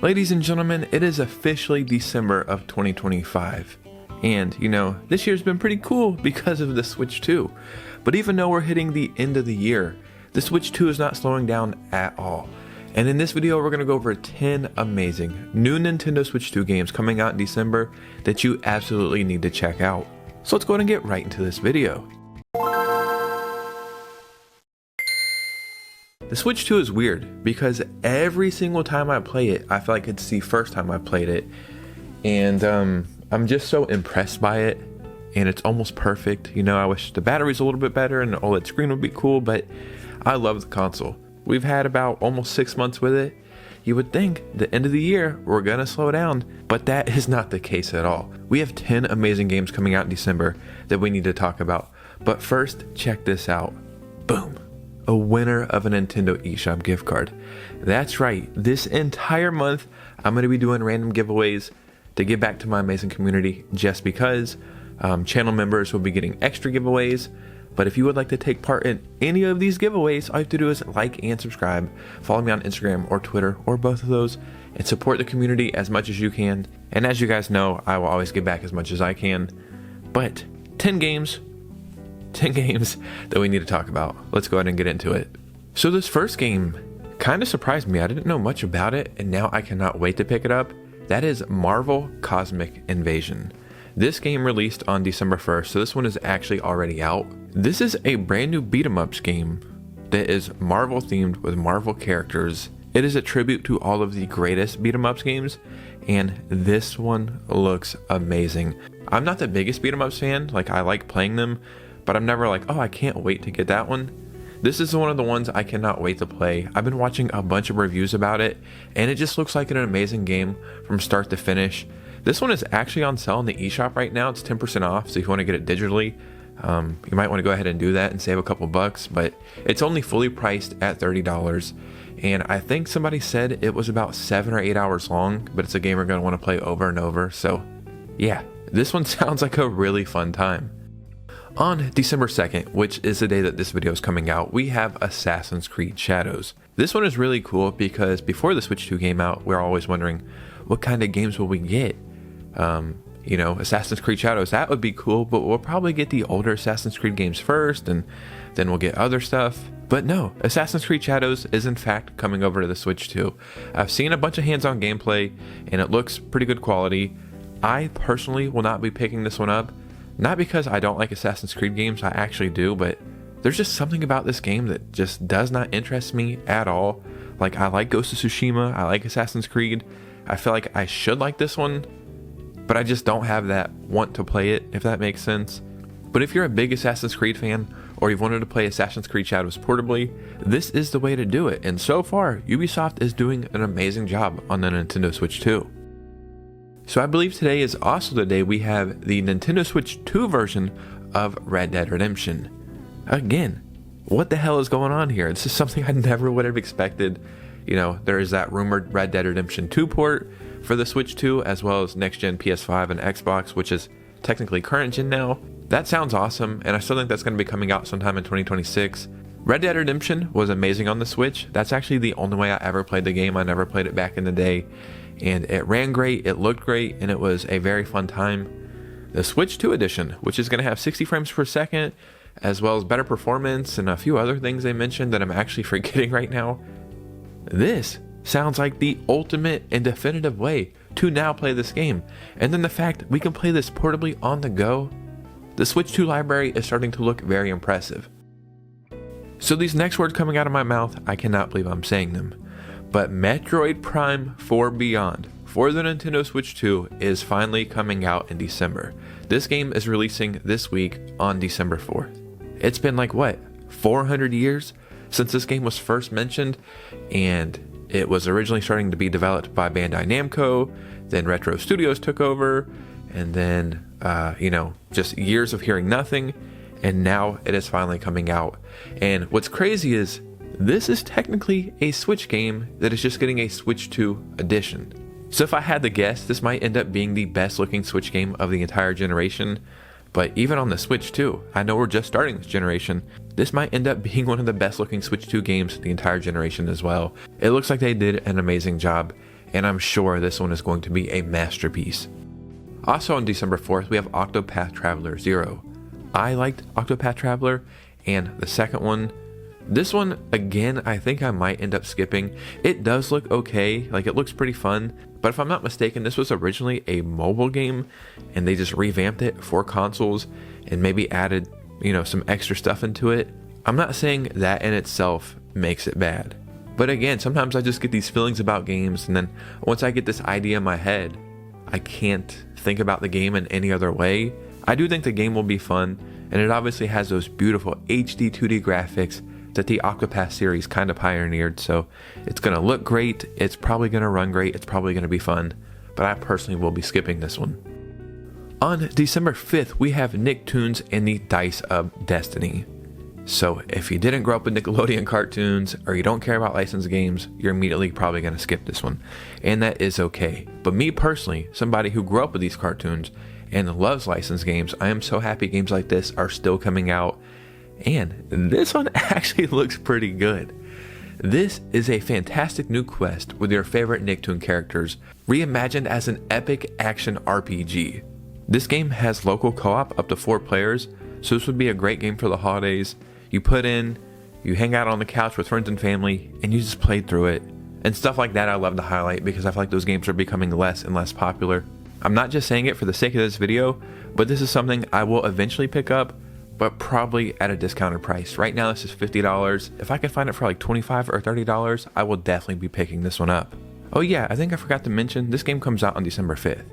Ladies and gentlemen, it is officially December of 2025. And, you know, this year's been pretty cool because of the Switch 2. But even though we're hitting the end of the year, the Switch 2 is not slowing down at all. And in this video, we're going to go over 10 amazing new Nintendo Switch 2 games coming out in December that you absolutely need to check out. So let's go ahead and get right into this video. The Switch 2 is weird because every single time I play it, I feel like it's the first time I played it. And I'm just so impressed by it. And it's almost perfect. You know, I wish the battery's a little bit better and the OLED screen would be cool, but I love the console. We've had about almost 6 months with it. You would think the end of the year, we're gonna slow down, but that is not the case at all. We have 10 amazing games coming out in December that we need to talk about. But first, check this out. Boom. A winner of a Nintendo eShop gift card. That's right, this entire month I'm going to be doing random giveaways to give back to my amazing community just because. Channel members will be getting extra giveaways, but if you would like to take part in any of these giveaways, all you have to do is like and subscribe, follow me on Instagram or Twitter or both of those, and support the community as much as you can. And as you guys know, I will always give back as much as I can. But 10 games that we need to talk about. Let's go ahead and get into it. So this first game kind of surprised me. I didn't know much about it, and now I cannot wait to pick it up. That is Marvel Cosmic Invasion. This game released on December 1st, so this one is actually already out. This is a brand new beat-em-ups game that is Marvel themed with Marvel characters. It is a tribute to all of the greatest beat-em-ups games, and this one looks amazing. I'm not the biggest beat-em-ups fan, like I like playing them, but I'm never like, oh, I can't wait to get that one. This is one of the ones I cannot wait to play. I've been watching a bunch of reviews about it, and it just looks like an amazing game from start to finish. This one is actually on sale in the eShop right now. It's 10% off, so if you want to get it digitally, you might want to go ahead and do that and save a couple bucks, but it's only fully priced at $30. And I think somebody said it was about 7 or 8 hours long, but it's a game we're going to want to play over and over. So yeah, this one sounds like a really fun time. On December 2nd, which is the day that this video is coming out, we have Assassin's Creed Shadows. This one is really cool because before the Switch 2 came out, we were always wondering, what kind of games will we get? You know, Assassin's Creed Shadows, that would be cool, but we'll probably get the older Assassin's Creed games first, and then we'll get other stuff. But no, Assassin's Creed Shadows is in fact coming over to the Switch 2. I've seen a bunch of hands-on gameplay, and it looks pretty good quality. I personally will not be picking this one up. Not because I don't like Assassin's Creed games, I actually do, but there's just something about this game that just does not interest me at all. Like, I like Ghost of Tsushima, I like Assassin's Creed, I feel like I should like this one, but I just don't have that want to play it, if that makes sense. But if you're a big Assassin's Creed fan, or you've wanted to play Assassin's Creed Shadows portably, this is the way to do it, and so far, Ubisoft is doing an amazing job on the Nintendo Switch 2. So I believe today is also the day we have the Nintendo Switch 2 version of Red Dead Redemption. Again, what the hell is going on here? This is something I never would have expected. You know, there is that rumored Red Dead Redemption 2 port for the Switch 2, as well as next-gen PS5 and Xbox, which is technically current-gen now. That sounds awesome, and I still think that's going to be coming out sometime in 2026. Red Dead Redemption was amazing on the Switch. That's actually the only way I ever played the game. I never played it back in the day. And it ran great, it looked great, and it was a very fun time. The Switch 2 edition, which is going to have 60 frames per second, as well as better performance and a few other things they mentioned that I'm actually forgetting right now. This sounds like the ultimate and definitive way to now play this game. And then the fact we can play this portably on the go, the Switch 2 library is starting to look very impressive. So these next words coming out of my mouth, I cannot believe I'm saying them. But Metroid Prime 4 Beyond for the Nintendo Switch 2 is finally coming out in December. This game is releasing this week on December 4th. It's been like, what, 400 years since this game was first mentioned, and it was originally starting to be developed by Bandai Namco, then Retro Studios took over, and then, you know, just years of hearing nothing, and now it is finally coming out. And what's crazy is, this is technically a Switch game that is just getting a Switch 2 edition. So if I had to guess, this might end up being the best looking Switch game of the entire generation. But even on the Switch 2, I know we're just starting this generation, this might end up being one of the best looking Switch 2 games of the entire generation as well. It looks like they did an amazing job, and I'm sure this one is going to be a masterpiece. Also on December 4th, we have Octopath Traveler 0. I liked Octopath Traveler, and the second one, this one, again, I think I might end up skipping. It does look okay, like it looks pretty fun, but if I'm not mistaken, this was originally a mobile game, and they just revamped it for consoles, and maybe added, some extra stuff into it. I'm not saying that in itself makes it bad, but again, sometimes I just get these feelings about games, and then once I get this idea in my head, I can't think about the game in any other way. I do think the game will be fun, and it obviously has those beautiful HD 2D graphics that the Octopath series kind of pioneered, so it's going to look great, it's probably going to run great, it's probably going to be fun, but I personally will be skipping this one. On December 5th, we have Nicktoons and the Dice of Destiny. So if you didn't grow up with Nickelodeon cartoons, or you don't care about licensed games, you're immediately probably going to skip this one, and that is okay. But me personally, somebody who grew up with these cartoons and loves licensed games, I am so happy games like this are still coming out, and this one actually looks pretty good. This is a fantastic new quest with your favorite Nicktoon characters, reimagined as an epic action RPG. This game has local co-op up to 4 players, so this would be a great game for the holidays. You hang out on the couch with friends and family, and you just play through it. And stuff like that I love to highlight because I feel like those games are becoming less and less popular. I'm not just saying it for the sake of this video, but this is something I will eventually pick up, but probably at a discounted price. Right now this is $50. If I can find it for like $25 or $30, I will definitely be picking this one up. Oh yeah, I think I forgot to mention, this game comes out on December 5th.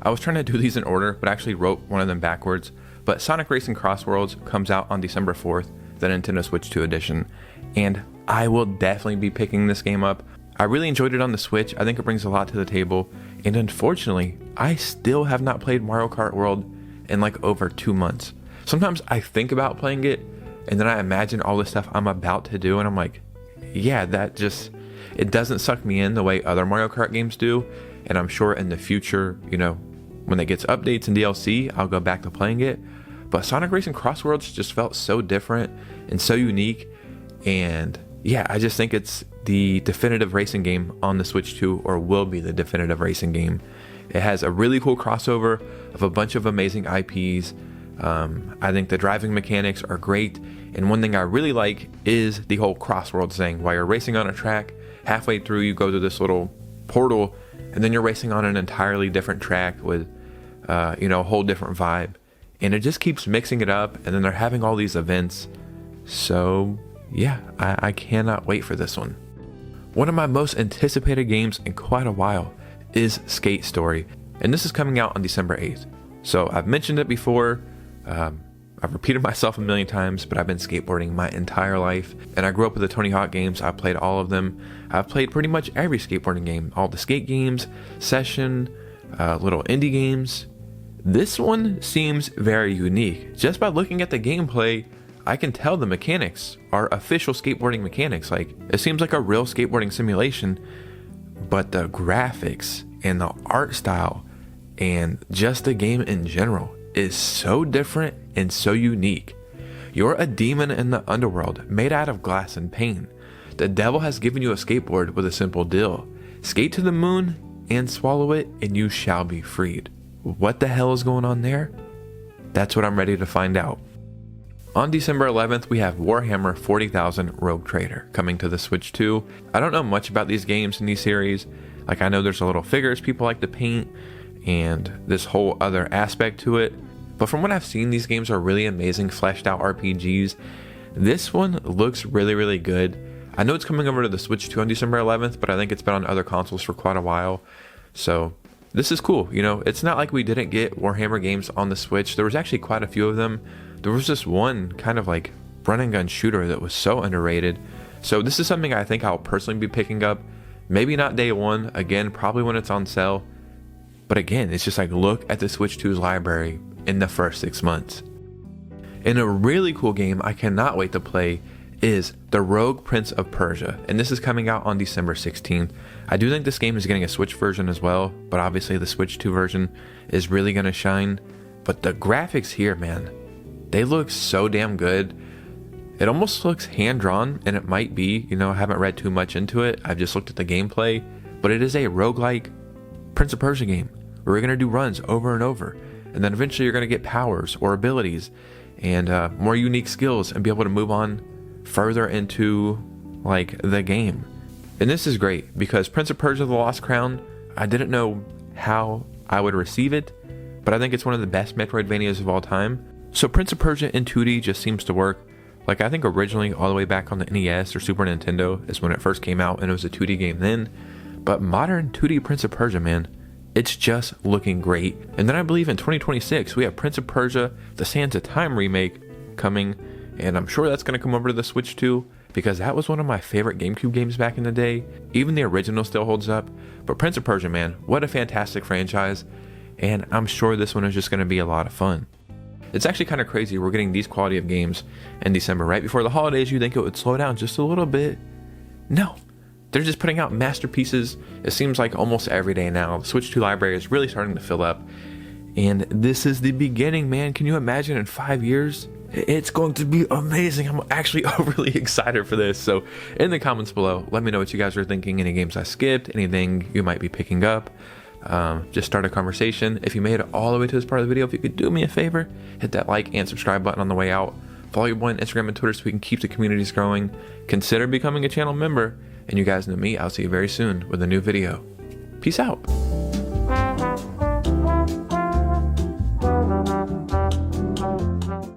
I was trying to do these in order, but I actually wrote one of them backwards. But Sonic Racing CROSSWORLDS comes out on December 4th, the Nintendo Switch 2 edition, and I will definitely be picking this game up. I really enjoyed it on the Switch. I think it brings a lot to the table, and unfortunately, I still have not played Mario Kart World in like over 2 months. Sometimes I think about playing it, and then I imagine all the stuff I'm about to do, and I'm like, yeah, it doesn't suck me in the way other Mario Kart games do, and I'm sure in the future, when it gets updates and DLC, I'll go back to playing it. But Sonic Racing CROSSWORLDS just felt so different and so unique, and yeah, I just think it's the definitive racing game on the Switch 2, or will be the definitive racing game. It has a really cool crossover of a bunch of amazing IPs. I think the driving mechanics are great, and one thing I really like is the whole CROSSWORLDS thing. While you're racing on a track, halfway through you go to this little portal, and then you're racing on an entirely different track with a whole different vibe, and it just keeps mixing it up, and then they're having all these events. So yeah, I cannot wait for this one. One of my most anticipated games in quite a while is Skate Story, and this is coming out on December 8th. So I've mentioned it before, I've repeated myself a million times, but I've been skateboarding my entire life, and I grew up with the Tony Hawk games. I played all of them. I've played pretty much every skateboarding game, all the skate games, session, little indie games. This one seems very unique. Just by looking at the gameplay, I can tell the mechanics are official skateboarding mechanics. Like, it seems like a real skateboarding simulation, but the graphics and the art style and just the game in general is so different and so unique. You're a demon in the underworld made out of glass and pain. The devil has given you a skateboard with a simple deal. Skate to the moon and swallow it, and you shall be freed. What the hell is going on there? That's what I'm ready to find out. On December 11th, we have Warhammer 40,000 Rogue Trader coming to the Switch 2. I don't know much about these games in these series. Like, I know there's a little figures people like to paint and this whole other aspect to it. But from what I've seen, these games are really amazing, fleshed out RPGs. This one looks really, really good. I know it's coming over to the Switch 2 on December 11th, but I think it's been on other consoles for quite a while. So this is cool. It's not like we didn't get Warhammer games on the Switch. There was actually quite a few of them. There was this one kind of like run and gun shooter that was so underrated. So this is something I think I'll personally be picking up. Maybe not day one, again, probably when it's on sale. But again, it's just like, look at the Switch 2's library in the first 6 months. And a really cool game I cannot wait to play is The Rogue Prince of Persia, and this is coming out on December 16th. I do think this game is getting a Switch version as well, but obviously the Switch 2 version is really going to shine. But the graphics here, man, they look so damn good. It almost looks hand-drawn, and it might be, I haven't read too much into it. I've just looked at the gameplay, but it is a roguelike Prince of Persia game where you're going to do runs over and over. And then eventually you're going to get powers or abilities and more unique skills and be able to move on further into like the game. And this is great because Prince of Persia: The Lost Crown, I didn't know how I would receive it, but I think it's one of the best Metroidvanias of all time. So Prince of Persia in 2D just seems to work. Like I think originally all the way back on the NES or Super Nintendo is when it first came out and it was a 2D game then. But modern 2D Prince of Persia, man, it's just looking great. And then I believe in 2026 we have Prince of Persia: The Sands of Time remake coming, and I'm sure that's going to come over to the Switch too, because that was one of my favorite GameCube games back in the day. Even the original still holds up, but Prince of Persia, man, what a fantastic franchise, and I'm sure this one is just going to be a lot of fun. It's actually kind of crazy we're getting these quality of games in December, right before the holidays. You think it would slow down just a little bit. No, they're just putting out masterpieces. It seems like almost every day now. The Switch 2 library is really starting to fill up, and this is the beginning, man. Can you imagine in 5 years? It's going to be amazing. I'm actually overly excited for this. So in the comments below, let me know what you guys are thinking. Any games I skipped, anything you might be picking up. Just start a conversation. If you made it all the way to this part of the video, if you could do me a favor, hit that like and subscribe button on the way out. Follow your boy on Instagram and Twitter so we can keep the communities growing. Consider becoming a channel member. And you guys know me. I'll see you very soon with a new video. Peace out.